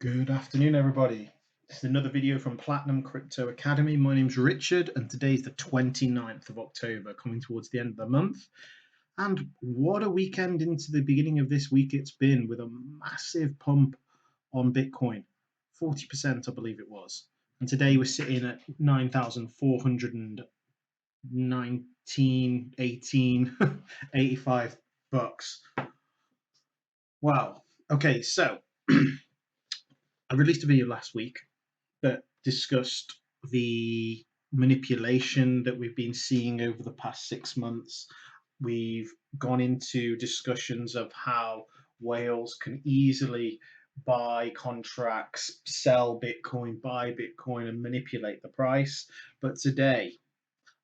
Good afternoon, everybody. This is another video from Platinum Crypto Academy. My name's Richard, and today is the 29th of October, coming towards the end of the month. And what a weekend into the beginning of this week it's been, with a massive pump on Bitcoin, 40%, I believe it was. And today we're sitting at 9,419, 18, 85 bucks. Wow. Okay, so I released a video last week that discussed the manipulation that we've been seeing over the past 6 months. We've gone into discussions of how whales can easily buy contracts, sell Bitcoin, buy Bitcoin, and manipulate the price. But today,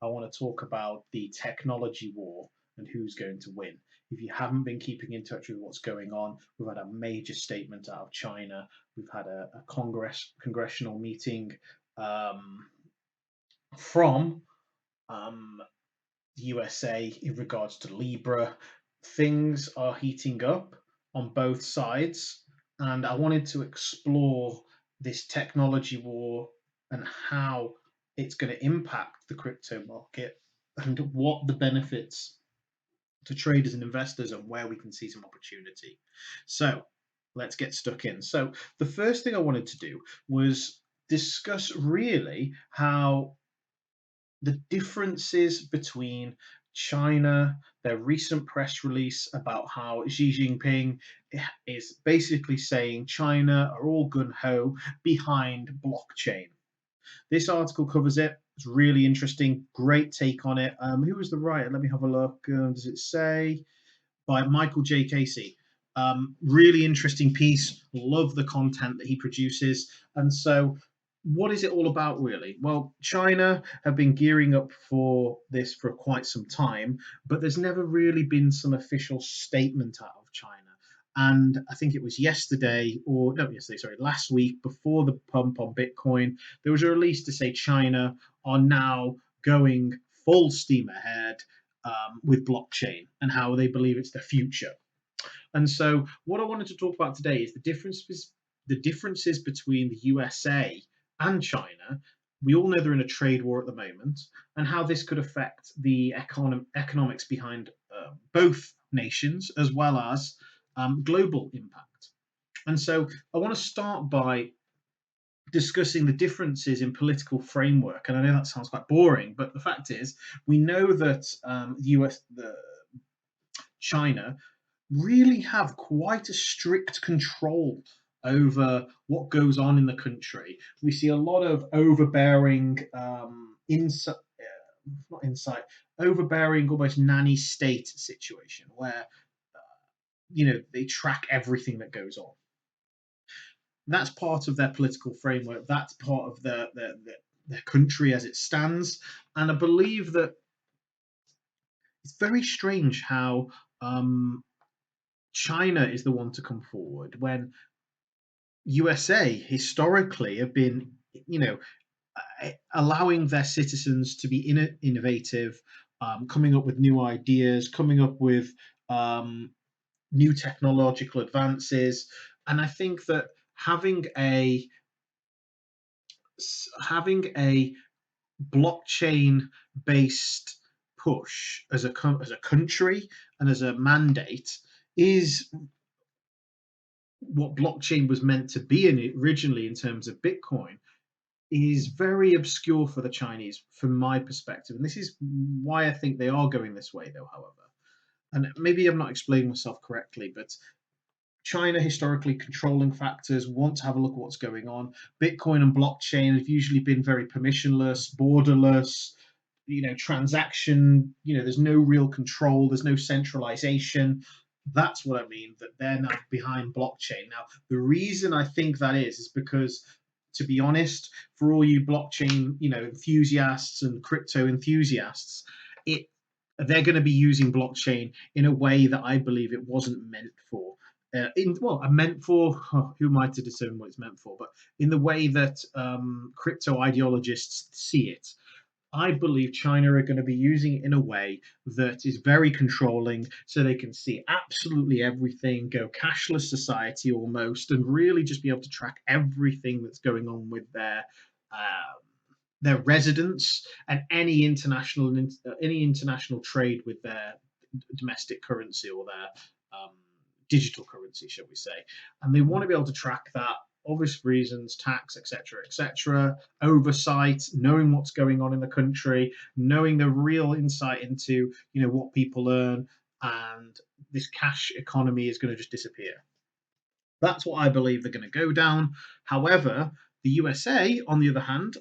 I want to talk about the technology war and who's going to win. If you haven't been keeping in touch with what's going on, we've had a major statement out of China. We've had a congressional meeting from the USA in regards to Libra. Things are heating up on both sides, and I wanted to explore this technology war and how it's going to impact the crypto market and what the benefits to traders and investors and where we can see some opportunity. So let's get stuck in. So the first thing I wanted to do was discuss really how the differences between China, their recent press release about how Xi Jinping is basically saying China are all gun ho behind blockchain. This article covers it. It's really interesting. Great take on it. Who was the writer? Let me have a look. Does it say? By Michael J. Casey. Really interesting piece. Love the content that he produces. And so, what is it all about, really? Well, China have been gearing up for this for quite some time, but there's never really been some official statement out of China. And I think it was yesterday, or no, yesterday, sorry, last week, before the pump on Bitcoin, there was a release to say China are now going full steam ahead with blockchain and how they believe it's the future. And so, what I wanted to talk about today is the differences between the USA and China. We all know they're in a trade war at the moment, and how this could affect the economics behind both nations as well as global impact. And so, I want to start by discussing the differences in political framework. And I know that sounds quite boring, but the fact is, we know that China really have quite a strict control over what goes on in the country. We see a lot of overbearing not insight, overbearing, almost nanny state situation where they track everything that goes on. That's part of their political framework. That's part of their country as it stands. And I believe that it's very strange how China is the one to come forward when USA historically have been, allowing their citizens to be innovative, coming up with new ideas, coming up with new technological advances. And I think that having a blockchain based push as a country and as a mandate is what blockchain was meant to be in originally in terms of Bitcoin, is very obscure for the Chinese from my perspective. And this is why I think they are going this way, though, however. And maybe I'm not explaining myself correctly, but China historically controlling factors want to have a look at what's going on. Bitcoin and blockchain have usually been very permissionless, borderless, transaction, there's no real control, there's no centralization. That's what I mean, that they're now behind blockchain. Now, the reason I think that is because, to be honest, for all you blockchain, enthusiasts and crypto enthusiasts, they're going to be using blockchain in a way that I believe it wasn't meant for. Who am I to determine what it's meant for? But in the way that crypto ideologists see it. I believe China are going to be using it in a way that is very controlling so they can see absolutely everything, go cashless society almost, and really just be able to track everything that's going on with their residents and any international trade with their domestic currency or their um, digital currency, shall we say? And they want to be able to track that. Obvious reasons, tax, etc., etc., oversight, knowing what's going on in the country, knowing the real insight into what people earn, and this cash economy is going to just disappear. That's what I believe they're going to go down. However, the USA, on the other hand,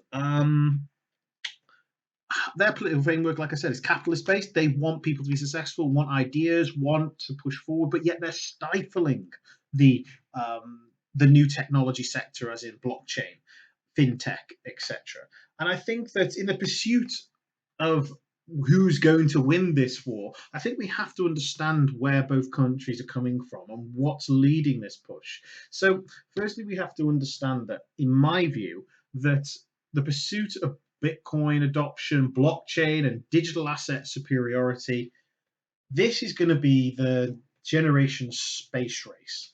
their political framework, like I said, is capitalist based. They want people to be successful, want ideas, want to push forward, but yet they're stifling the the new technology sector, as in blockchain, fintech, etc. And I think that in the pursuit of who's going to win this war, I think we have to understand where both countries are coming from and what's leading this push. So, firstly, we have to understand that, in my view, that the pursuit of Bitcoin adoption, blockchain, and digital asset superiority, this is going to be the generation space race.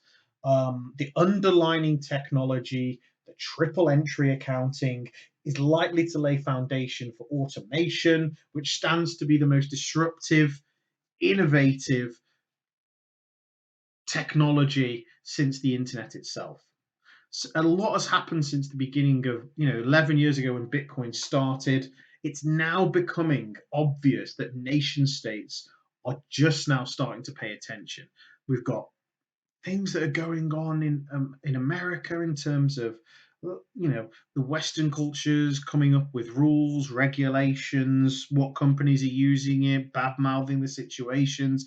The underlining technology, the triple entry accounting, is likely to lay foundation for automation, which stands to be the most disruptive, innovative technology since the internet itself. So a lot has happened since the beginning of 11 years ago when Bitcoin started. It's now becoming obvious that nation states are just now starting to pay attention. We've got things that are going on in America in terms of the Western cultures coming up with rules, regulations, what companies are using it, bad mouthing the situations.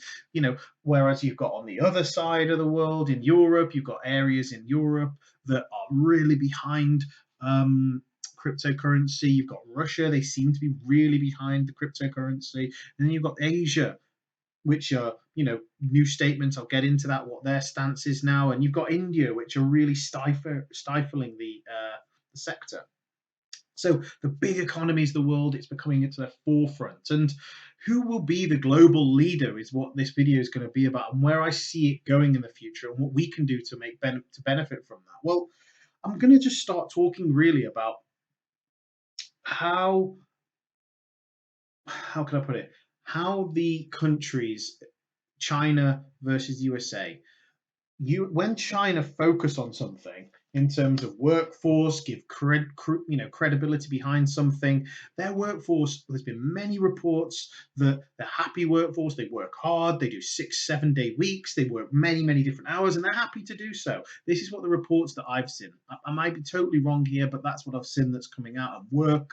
Whereas you've got on the other side of the world in Europe, you've got areas in Europe that are really behind. Cryptocurrency. You've got Russia; they seem to be really behind the cryptocurrency, and then you've got Asia, which are new statements. I'll get into that, what their stance is now, and you've got India, which are really stifling the sector. So the big economies of the world, it's becoming into the forefront, and who will be the global leader is what this video is going to be about, and where I see it going in the future, and what we can do to to benefit from that. Well, I'm going to just start talking really about how can I put it, how the countries, China versus USA. When China focus on something in terms of workforce, give credibility behind something, their workforce. There's been many reports that they're happy workforce. They work hard. They do 6, 7 day weeks. They work many different hours, and they're happy to do so. This is what the reports that I've seen. I might be totally wrong here, but that's what I've seen that's coming out of work.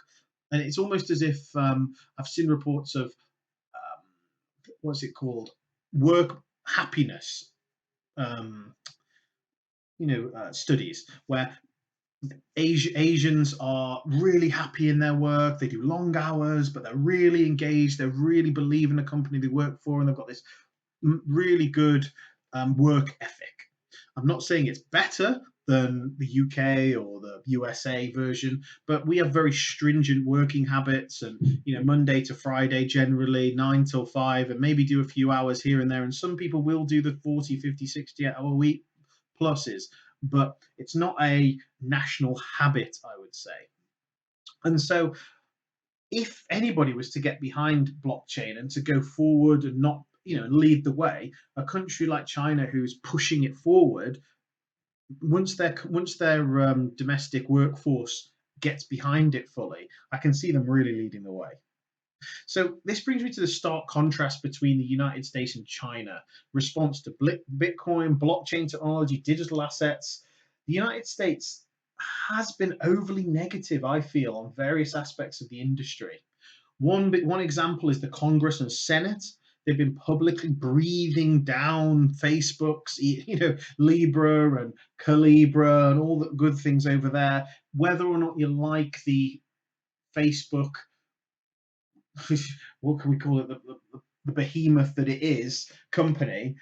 And it's almost as if I've seen reports of what's it called, work happiness, um, studies where Asians are really happy in their work. They do long hours, but they're really engaged. They really believe in the company they work for, and they've got this really good work ethic. I'm not saying it's better than the UK or the USA version, but we have very stringent working habits, and Monday to Friday generally 9 till 5, and maybe do a few hours here and there. And some people will do the 40, 50, 60 hour week pluses, but it's not a national habit, I would say. And so if anybody was to get behind blockchain and to go forward and not lead the way, a country like China who's pushing it forward, once their domestic workforce gets behind it fully, I can see them really leading the way. So this brings me to the stark contrast between the United States and China. Response to Bitcoin, blockchain technology, digital assets. The United States has been overly negative, I feel, on various aspects of the industry. One example is the Congress and Senate. They've been publicly breathing down Facebook's, Libra and Calibra and all the good things over there. Whether or not you like the Facebook, what can we call it, the behemoth that it is, company,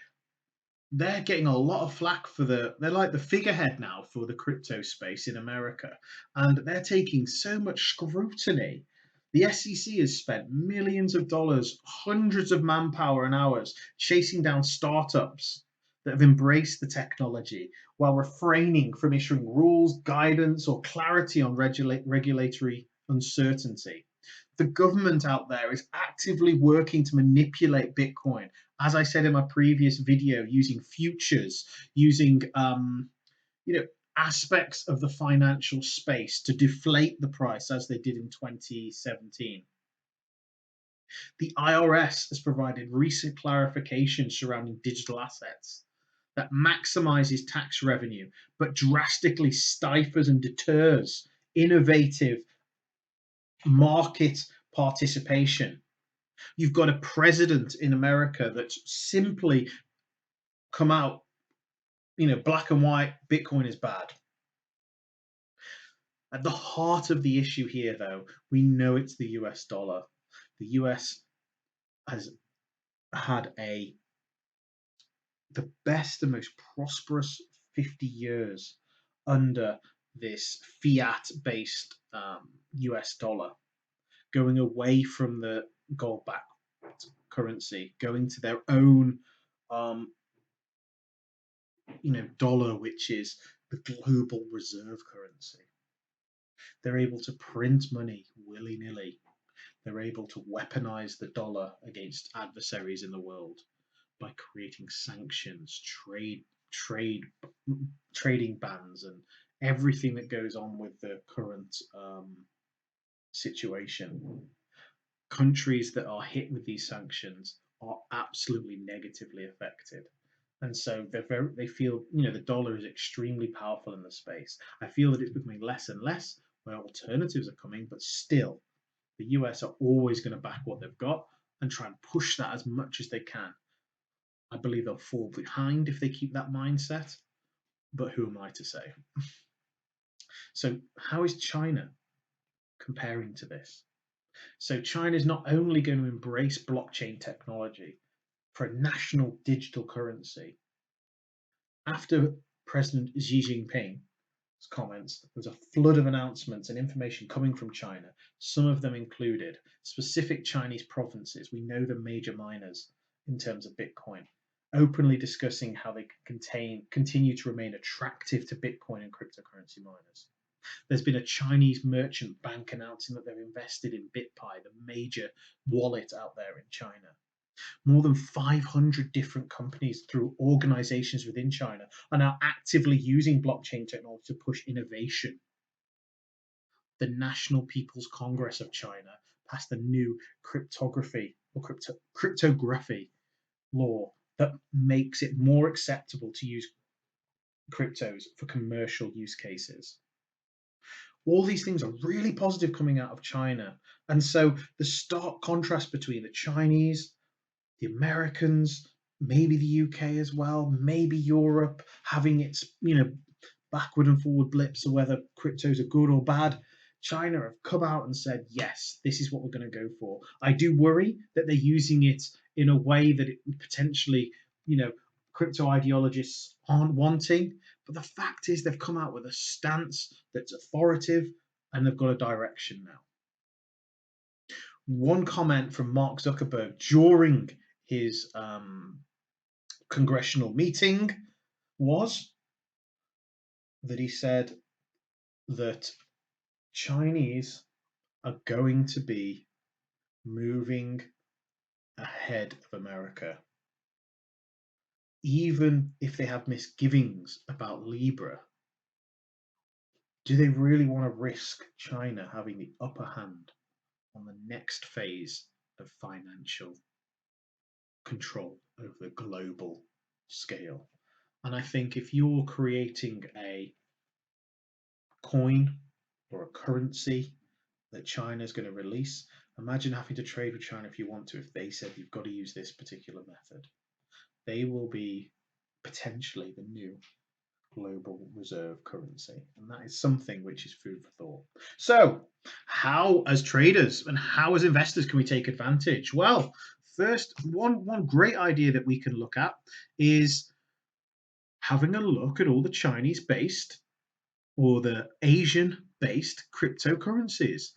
they're getting a lot of flack for they're like the figurehead now for the crypto space in America, and they're taking so much scrutiny. The SEC has spent millions of dollars, hundreds of manpower and hours chasing down startups that have embraced the technology while refraining from issuing rules, guidance, or clarity on regulatory uncertainty. The government out there is actively working to manipulate Bitcoin. As I said in my previous video, using futures, using you know, aspects of the financial space to deflate the price as they did in 2017. The IRS has provided recent clarification surrounding digital assets that maximizes tax revenue but drastically stifles and deters innovative market participation. You've got a president in America that's simply come out, black and white, Bitcoin is bad. At the heart of the issue here, though, we know it's the US dollar. The US has had the best and most prosperous 50 years under this fiat-based US dollar, going away from the gold-backed currency, going to their own dollar, which is the global reserve currency. They're able to print money willy-nilly. They're able to weaponize the dollar against adversaries in the world by creating sanctions, trading bans, and everything that goes on with the current situation. Countries that are hit with these sanctions are absolutely negatively affected. And so they feel, the dollar is extremely powerful in the space. I feel that it's becoming less and less where alternatives are coming, but still, the US are always going to back what they've got and try and push that as much as they can. I believe they'll fall behind if they keep that mindset, but who am I to say? So, how is China comparing to this? So, China is not only going to embrace blockchain technology for a national digital currency. After President Xi Jinping's comments, there was a flood of announcements and information coming from China. Some of them included specific Chinese provinces. We know the major miners in terms of Bitcoin, openly discussing how they continue to remain attractive to Bitcoin and cryptocurrency miners. There's been a Chinese merchant bank announcing that they've invested in BitPi, the major wallet out there in China. More than 500 different companies through organizations within China are now actively using blockchain technology to push innovation. The National People's Congress of China passed a new cryptography law that makes it more acceptable to use cryptos for commercial use cases. All these things are really positive coming out of China. And so the stark contrast between the Chinese, the Americans, maybe the UK as well, maybe Europe having its, backward and forward blips of whether cryptos are good or bad. China have come out and said, yes, this is what we're going to go for. I do worry that they're using it in a way that it potentially, crypto ideologists aren't wanting. But the fact is they've come out with a stance that's authoritative and they've got a direction now. One comment from Mark Zuckerberg during his congressional meeting was that he said that Chinese are going to be moving ahead of America. Even if they have misgivings about Libra, do they really want to risk China having the upper hand on the next phase of financial control over the global scale? And I think if you're creating a coin or a currency that China is going to release, imagine having to trade with China if you want to, if they said you've got to use this particular method. They will be potentially the new global reserve currency. And that is something which is food for thought. So how, as traders and how as investors, can we take advantage? Well, first, one great idea that we can look at is having a look at all the Chinese-based or the Asian-based cryptocurrencies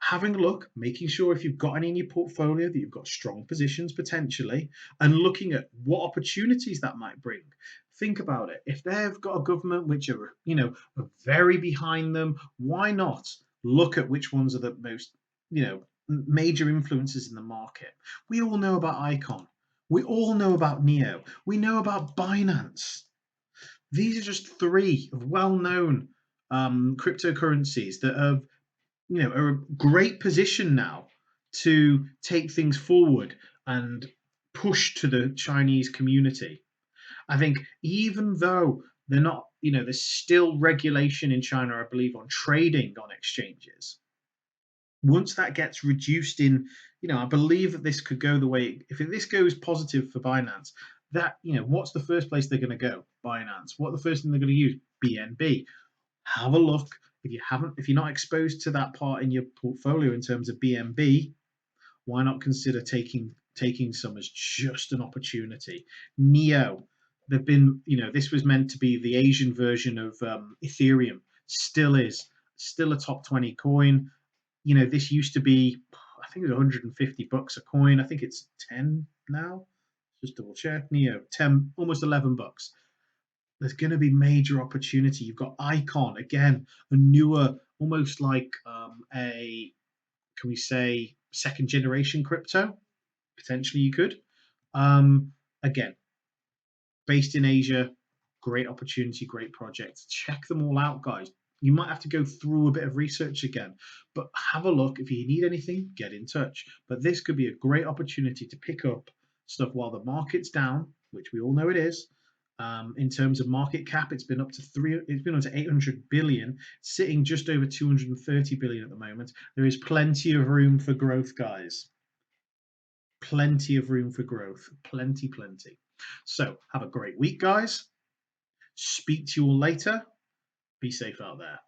having a look, making sure if you've got any in your portfolio that you've got strong positions potentially, and looking at what opportunities that might bring. Think about it. If they've got a government which are, are very behind them, why not look at which ones are the most, major influences in the market? We all know about Icon. We all know about Neo. We know about Binance. These are just three of well-known cryptocurrencies that have, are a great position now to take things forward and push to the Chinese community. I think even though they're not, there's still regulation in China, I believe, on trading on exchanges. Once that gets reduced in, I believe that this could go the way, if this goes positive for Binance, that, what's the first place they're going to go? Binance. What the first thing they're going to use? BNB. Have a look. If you're not exposed to that part in your portfolio in terms of BNB, why not consider taking some as just an opportunity? Neo, they've been, this was meant to be the Asian version of Ethereum, still is, still a top 20 coin. This used to be, I think it was $150 a coin. I think it's 10 now. Just double check. Neo, 10, almost $11. There's going to be major opportunity. You've got Icon again, a newer, almost like can we say, second generation crypto? Potentially, you could. Again, based in Asia, great opportunity, great project. Check them all out, guys. You might have to go through a bit of research again, but have a look. If you need anything, get in touch. But this could be a great opportunity to pick up stuff while the market's down, which we all know it is. In terms of market cap, it's been up to 800 billion, sitting just over 230 billion at the moment. There is plenty of room for growth, guys. Plenty of room for growth. Plenty. So have a great week, guys. Speak to you all later. Be safe out there.